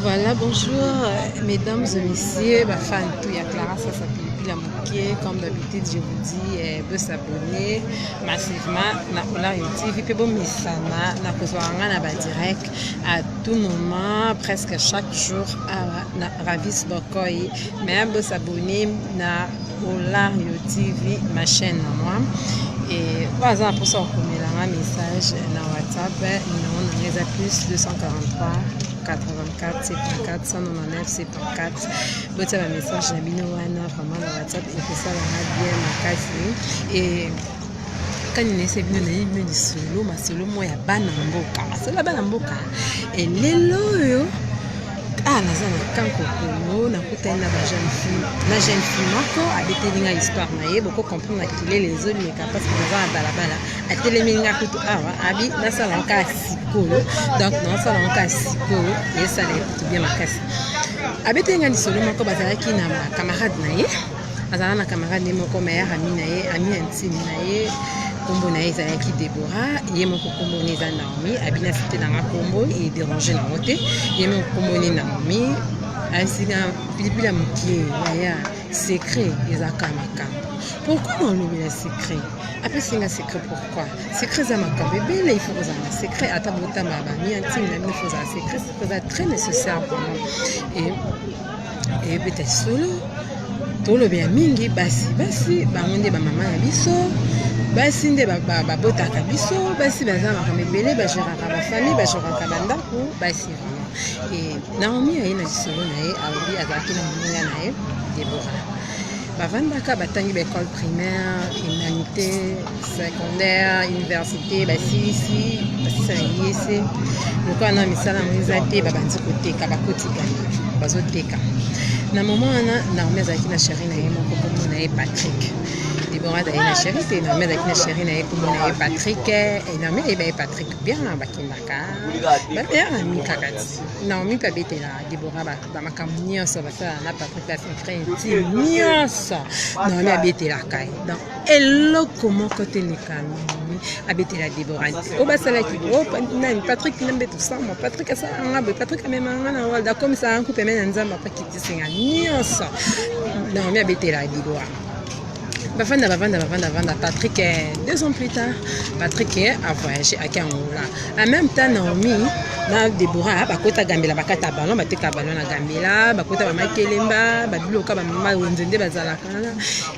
Voilà, bonjour mesdames et messieurs, ma fan tout ya Clara ça s'appelle la Mouké. Comme d'habitude, je vous dis de s'abonner massivement na Olar TV puis bon misana na kozwanga na ba direct à tout moment, presque chaque jour na Ravis Bokoy, mais de s'abonner na Olar TV ma chaîne moi. Et voilà pour ça on met un message na WhatsApp numéro de plus 243 84 74 199 74. Votre message na bino wana vraiment na WhatsApp et ça va bien makasi. Et quand il essaie de venir du solo, ma solo moi ya bana mboka, c'est la bana mboka. Et lelo ah nazana kanko kono na kutana ba jeune fille moko abetelinga histoire na ye boko comprendre que les autres les capables de voir balabala ateleminga kutu awa abi na sala nka sikolo donc na sala nka sikolo et ça les bien makasi abetelinga lisolo moko bazalaki na camarade na ye azala na camarade moko meilleur ami na ye ami intime na ye kombo na ezalaki Deborah ye moko kombo ne za Naomi abina cité na kombo et déranger na moté ye moko kombo ne Naomi asina pilipila mukie ya secret ezaka makambo. Pourquoi on le secret? Après c'est un secret pourquoi? Secret za makambo belle il faut un secret atabota maba mi intime na il faut un secret c'est très nécessaire pour nous et peut-être solo tolo bien mingi basi bangonde ba mama na biso basi nde babotaka biso basi baza makambo ebele bagéraka bafamille bagéraka bandako basi vraiment. Et Naomi aye na lisolo na ye alobi azalaki na moninga na ye Deborah bavandaka batangi baécole primaire humanité secondaire université basilisi basisa na yese lokola na misala mo eza te babandi koteka bakotikana bazoteka na moment wana Naomi azalaki na chéri na ye moko kombo na ye Patrick. Deborah azalaki na chéri te Naomi azalaki na chéri na ye kombo na ye Patrick et Naomi ayeba ye Patrick bien bakendaka bameilleur ami kaka ti Naomi mpe abetela Deborah bamakambo nyonso basala na Patrick basecret intime nyonso Naomi abetelaka ye donc eloko moko te leka Naomi abetela Deborah oyo basalaki nani Patrick nambe tosamba Patrick asalanga boye Patrick amemanga na walda comme ça ankupe me na nzambe apakitisenga nyonso Naomi abetela Deborah bavanda Patrick 2 ans plus tard Patrick a voyagé à Angola en même temps Naomi na Deborah bakota gambela bakata ballon bateka ballon na gambela bakota bamakelemba babiloka bamama wenzende bazalaka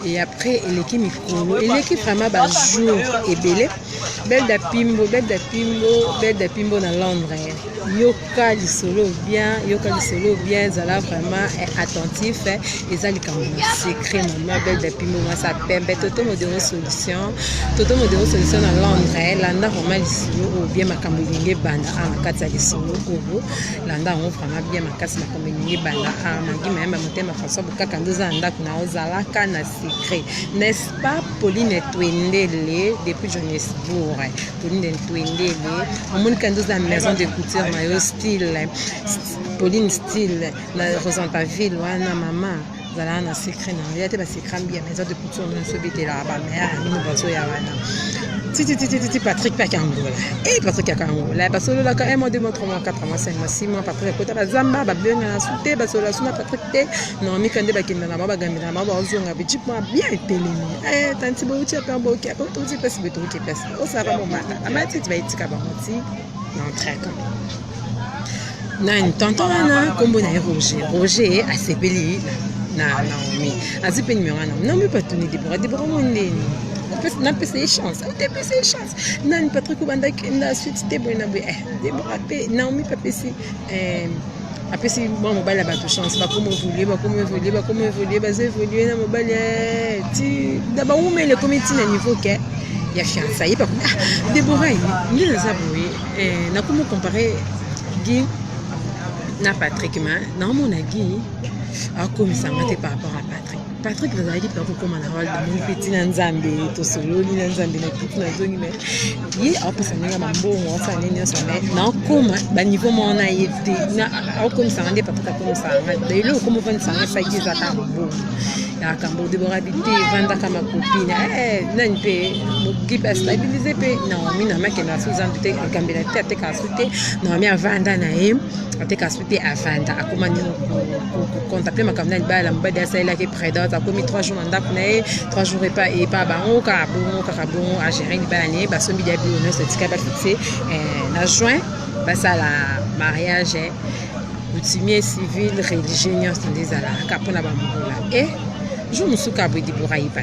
et après eleki mikolo eleki vraiment ba jour ebele belle da pimbo na Londres yoka lisolo bien zala vraiment attentif eza likambo secret maman belle da pimbo moi ça pembe toto modéro solution na Londres landa vraiment lisolo ou bien makambo linge banda na kati ya lisolo oyo landa on vraiment bien makasi makambo linge banda mangi mayamba motema François Bukaka ndoza ndako na ozalaka na secret n'est-ce pas Pauline Twendele depuis Johannesburg Pauline Twendele omonika ndoza maison de couture na yo style Pauline style na Rosantaville wana mama zala na secret na ya te ba secret bien maison de couture na so betela ba mère ni bazo ya wana titi Patrick Pakangola et Patrick Pakangola basolo la quand même 2 mois 3 mois 4 mois 5 mois 6 mois Patrick kota bazamba ba benga na souté basolo suna Patrick te non mi kande ba kinda na ba gamina ba bazonga petit point bien épelé tanti bo uti pa bo ki pa to ti pesi beto ki pesi o sa ba mo mata amati ti ba itika ba moti non très comme nan tonton wana kombo na Roger asepeli na Naomi azipe numéro na Naomi pas tuni Deborah mondeni na pese chance ou te pese chance nan Patrick banda kenda suite te bona be Deborah pe Naomi pas pese apesi bon mobile bato chance ba comme évoluer ba évoluer na mobile ti daba umele comité na niveau ke ya fiançailles pas Deborah ni na zaboye na comment comparer Guy na Patrick ma na mona Guy a comme ça par rapport à Patrick vous avez dit par rapport à la rôle de mon petit Nzambe to solo ni Nzambe na tout na zongi mais yi a pas ça nga mambo on ça ni ça mais na comme ba niveau mon na yete na a comme ça ndé Patrick comme ça de lo comme on ça pas qui ça ta bon ya kambo Deborah bité vanda kama copine nani pe mogi ba stabiliser pe Naomi na maki na suzan te gambela te te kasute Naomi avanda na ye te kasute avanda akoma ni ko contacter makamna libala mbadi asala ke prédate akomi 3 jours ndako na ye 3 jours et pas bango karabon a gérer libala ne ba sombi dia bio no se tika ba fixé na juin ba ça la mariage coutumier civil religieux nyonso ndezalaka mpona bambola e jour mosuku aboye Deborah yipa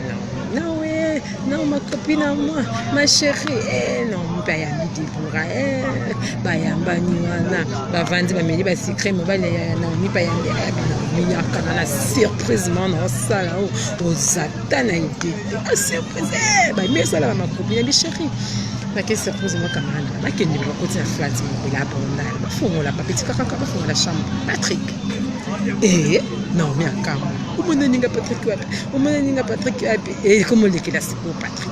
non ouais non ma copine à moi ma chérie non mpe ayambi Deborah bayambani wana bavandi bameli basikre mobali ya Naomi mpe ayambi Naomi yakana na surprise mana osala ozata na idée surprise bamesala bamakopine bi chérie bakei surprise moi camarade bakende bakoti na flat mobile abondala bafongola papeti kakaka bafongola chambre Patrick Naomi akamba umona ninga Patrick wapi et comment lekela siko Patrick.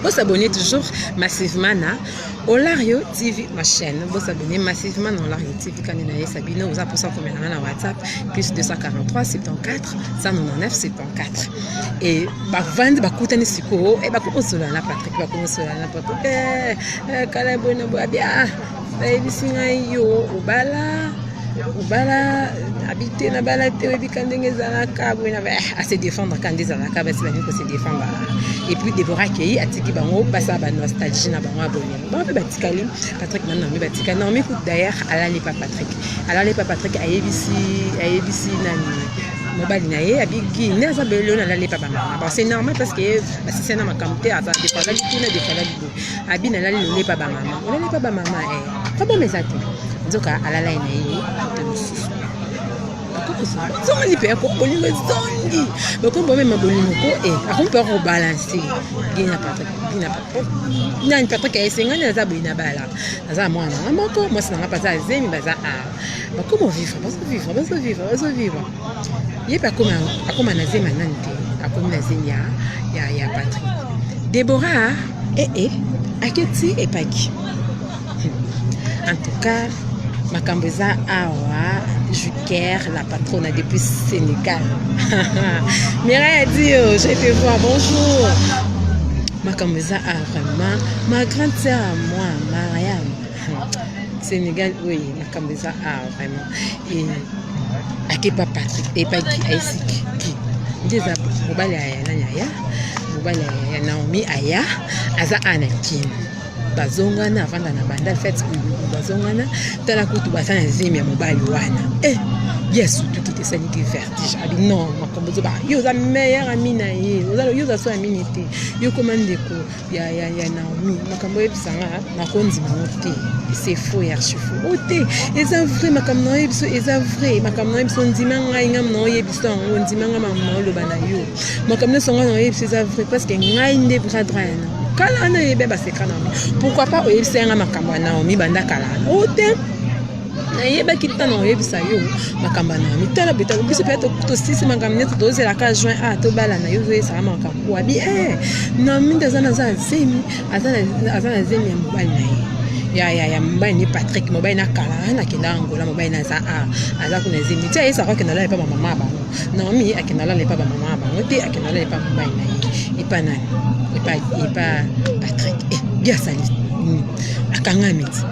Vous abonnez toujours massivement à Olario TV, ma chaîne. Vous abonnez massivement à Olario TV quand vous avez Sabine, vous avez pour combien dans WhatsApp plus 243 74 199 74. Et bah vendre bah coûter siko et bah comment cela na Patrick bah comment cela na Patrick kala bona bien bah bisinga yo ubala habiter na bala te webi kandenge zalaka bwena ba à se défendre quand des zalaka ba sibani ko se défendre et puis Deborah Kei atiki bango basa ba nostalgie na bango abonné ba pe batikali Patrick na Naomi batikali Naomi coup d'ailleurs alali pas Patrick ayebisi nani mobali na ye abiki neza belo na lali pa ba mama bon c'est normal parce que si c'est na makamte ata de fala lituna de fala libo abina lali le pa ba mama pas bon mes amis nzoka alala ina ye Zonga li pe ko bolingo zongi bako bo mema bolingo ko akompe ko balancer gina Patrick nani Patrick ayesengana na za boina bala za mwana moko moi sina ngapa zemi baza bako mo vivre ye pa akoma na zema nante akoma na zenya ya Patrick Deborah aketi epaki en tout cas Makambeza Awa Juker, la patronne depuis Sénégal. Mireille a dit, je te vois, bonjour. Makambeza a vraiment, ma grande sœur à moi, Mariam. Sénégal, oui, Makambeza a vraiment. Et Akepa Patrick, et pas qui, Aïsik, qui. Des abos, Mobile Aya, Mobile Naomi Aya, Aza Anakin. Bazongana avant na banda fête bazongana tala kutu basana zemi ya mobali wana yes tout qui te sani qui vertige abi non makombozo ba yo za meilleur ami na ye yo za so ami nité yo commande ko ya Naomi makambo ebisanga na konzi moté c'est faux et archi faux oté eza vrai makamno ebiso eza vrai makamno ebiso ndima ngai ngam no yebiso ndima ngam no lo bana yo makamno songa no ebiso eza vrai parce que ngai nde bradra kala na yebe ba sekana pourquoi pas oyebisenga makambo na Naomi banda kala ote na yeba kitana oyebisa yo makambo na Naomi tala beta biso peut être to 6 makambo to doze la 4 juin to bala na yo zo sa makambo abi Naomi ndazana za zemi azana zemi ya mobali na ye ya mobali ni Patrick mobali na kala na kenda Angola mobali na za aza kuna zemi tia yesa kwa kenda la pa mama ba Naomi akenda la pa mama ba ote akenda la pa mobali na ye ipa nani pas Patrick bien sali akangamiti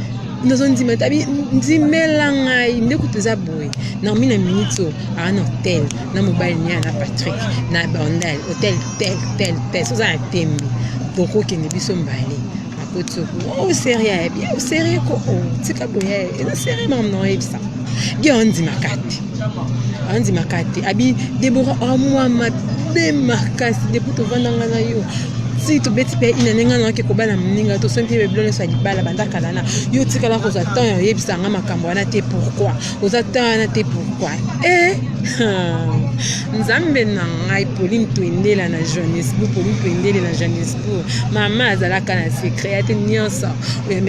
nozondima tabi ndimela ngai ndekutuza boy na mina minute ana hotel na mobile nia na Patrick na bandal hotel tel so za tembi boko kende biso mbali makotoko sérieux bien sérieux ko tika boye ena sérieux mam no ebisa gi andi makati abi Deborah moi ma demarkasi depuis to vandanga na yo si to beti pe inanenga na ke kobala mninga to sompi be blone sa libala banda kalana yo tikala ko za tan yo yebisa nga makambo wana te pourquoi ozata na te pourquoi nzambe na ngai Pauline Twendela na Johannesburg mama azalaka na secret ate nyonso ya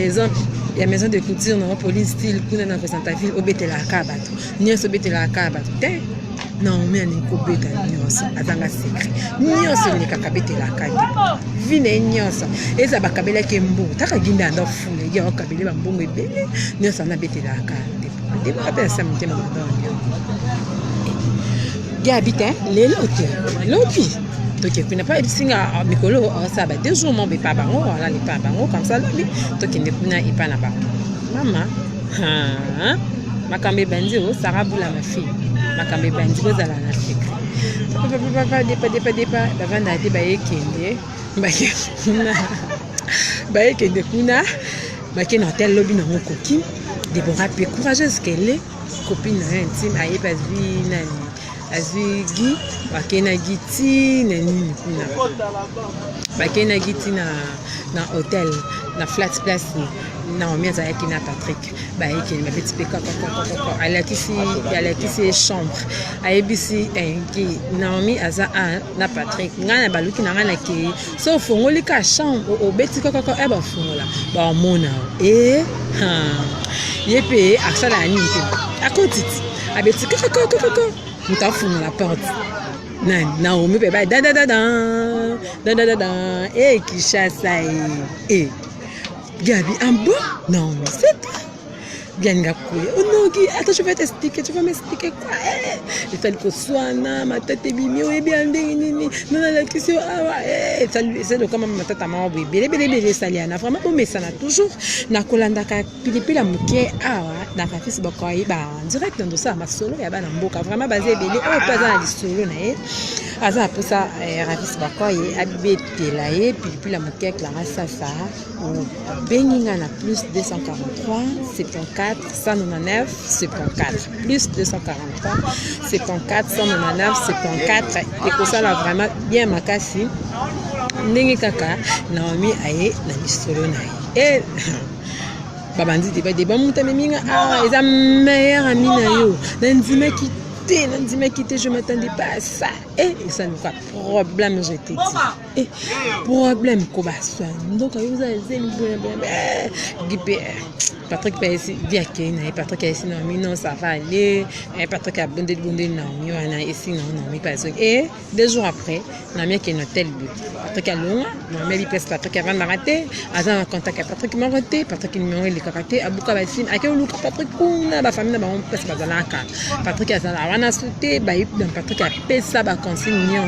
maison de couture na police style kuna na Constantine obetela kabato nyonso obetela kabato te Naomi aniko beta nyonso azanga secret nyonso ni kakabetela kabato vine nyonso eza bakabela ke mbu taka ginda ndo fule ya bakabele ba mbongo ebele nyonso na betela kabato de ba pensa mtema ndonyo ya habite lelote lopi Donc il n'a pas singa mikolo ça ba 2 jours mon pas bango voilà les pas bango comme ça lui donc il n'est pas na ba maman makambe bandi o sarabula ma fille makambe bandi ko zala na secret papa depa bavanda te ba yekende ba yekende kuna ba ke na hotel lobby na ngokoki Deborah pe courageuse qu'elle est copine intime aye pas vie nani azigi bakena giti na nini kuna bakena giti na hotel na flat place na omiaza yaki na Patrick bayeki na petit peka alakisi chambre ayebisi enki Naomi aza na Patrick ngana baluki na ngana ke so fongoli ka chambre obeti koko e ba fongola ba mona yepe asala nini te akotiti abeti koko mutafunga la porte Naomi pe ba da Kishasa Gabi en bon non mais c'est toi bien gakouye oh non attends je vais t'expliquer tu vas m'expliquer quoi il fallait que soit ma tête est bimio et bien nini non la question ça lui c'est comme ma tête à moi bébé saliana vraiment bon mais ça n'a toujours na kolanda ka pilipila muke na ka fils bakoyi ba direct dans ça ma solo ya ba na mboka vraiment basé belé pas dans solo na aza pour ça ravis bakoyi abetela ye pilipila muke Clara Sasa beninga na plus 243 74 199 74 plus 243 74 199 74 et que ça là vraiment bien makasi ndenge kaka Naomi aye na lisolo na ye babandi te ba muta meminga eza meilleur ami na yo Nandima quitté, je m'attendais pas à ça. Et ça nous fait problème, je t'ai dit. Problème, quoi, ça. Donc, vous avez Patrick Paisi, Patrick Paisi, non, ça va aller. Patrick a bondé, non, ici, non, pas ça. Et 2 jours après, on a mis un hôtel. Patrick a loin, on a mis Patrick a raté. Azan a contacté Patrick m'a raté. Patrick a mis le karaté. Abouka Bassim, à quel look Patrick Kouna, la famille n'a pas passé par la Patrick a wana sauté, Patrick a fait ça, consigne.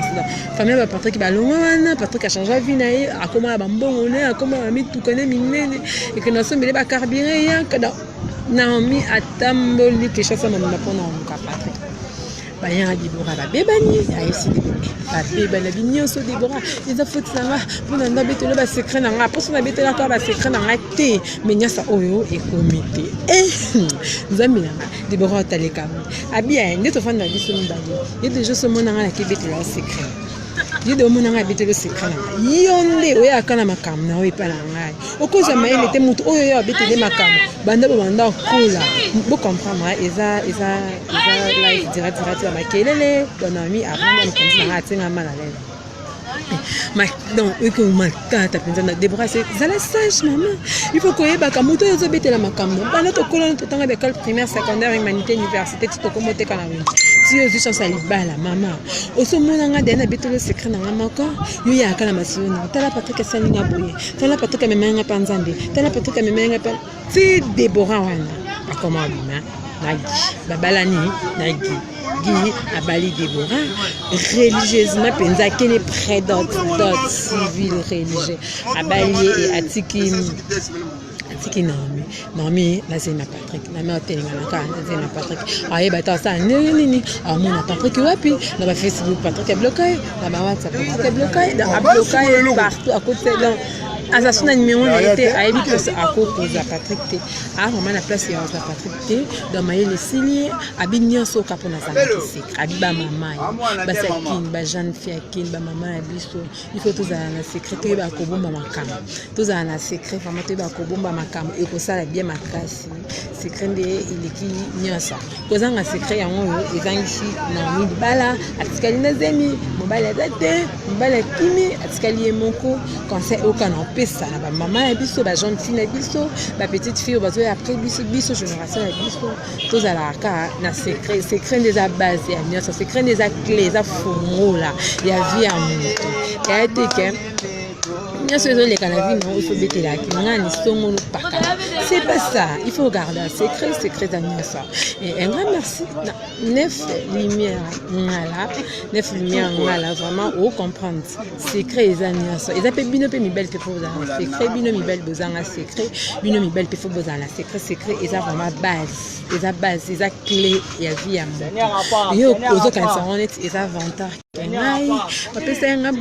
Famille Patrick a loin, Patrick a changé la vie, a comment a bon, on est, a comment a mis tout connaît, et que nous sommes les carburés. Naomi atamboli que chaque fois on apprend à Patrick. Baya Deborah ba bebani aisi ba bebana binyo so Deborah ils a fait ça pour na betelo ba secret na nga pour na betelo ka ba secret na nga te menya sa oyo e comité nzambi na Deborah taleka abia ndeto fanda biso mbali ye déjà so mona nga na kibetelo secret ye de mona nga betelo secret na yonde oya kana makam na oyi pa na nga okoza maile te mutu oyo ya betele makam banda kula bo comprendre eza live direct makelele Naomi avant de continuer à tenir mal à l'aise. Donc, Deborah, c'est la sage, maman. Il faut que tu aies la macam. Pendant que tu as l'école primaire, secondaire, humanité, université, tu as commenté quand même. Si tu as ça, la maman. Au sommet, on a des secrets dans la maman. Il y a un massion. Tu as la patrie qui s'est boyé. Tu as la patrie qui me met un panzandé. Tu as la patrie qui me met un pan. C'est Deborah. Comment on Nagi. Babalani. Nagi. Guy Abali Deborah religieusement penza qu'elle est près d'autres civils religieux Abali et Atiki Naomi la c'est na Patrick na me hôtel ngana c'est na Patrick aye bata ça nini mon Patrick wapi na ba Facebook Patrick est bloqué na ba WhatsApp Patrick est bloqué partout à côté dans Asasuna numéro était à Ebikos à cause de Patrick T. Vraiment la place est à Patrick T. Dans ma les signes, Abignon so capona santé. Abiba maman, Basakin, Bajan Fiakin, Maman Abisso. Il faut tous à la secrétaire ba kobomba makam. Tous à la secrétaire vraiment te ba kobomba makam. Et pour ça la bien ma classe. Secret de il qui nyasa. Cause un secret yango ezangishi na mi bala atikali na zemi, mobile date, mobile kimi atikali moko conseil aucun ça la maman et biso ba jeune fille biso ba petite fille bazo après biso génération biso tous à la ka na secret des base ya ça secret des clés za fongo là ya vie à moto et a été que C'est pas ça. Il faut garder un secret d'ailleurs ça. Et un grand merci. 9 lumières neuf lumières vraiment au comprendre. Secret et amis ça. Ils appellent bino pe mi belle pe faut dans secret bino mi belle besoin un secret bino mi belle pe faut besoin la secret et ça vraiment base. Et ça clé et la vie à moi. Yo, aux autres quand ça on est et ça avantage. Papa c'est un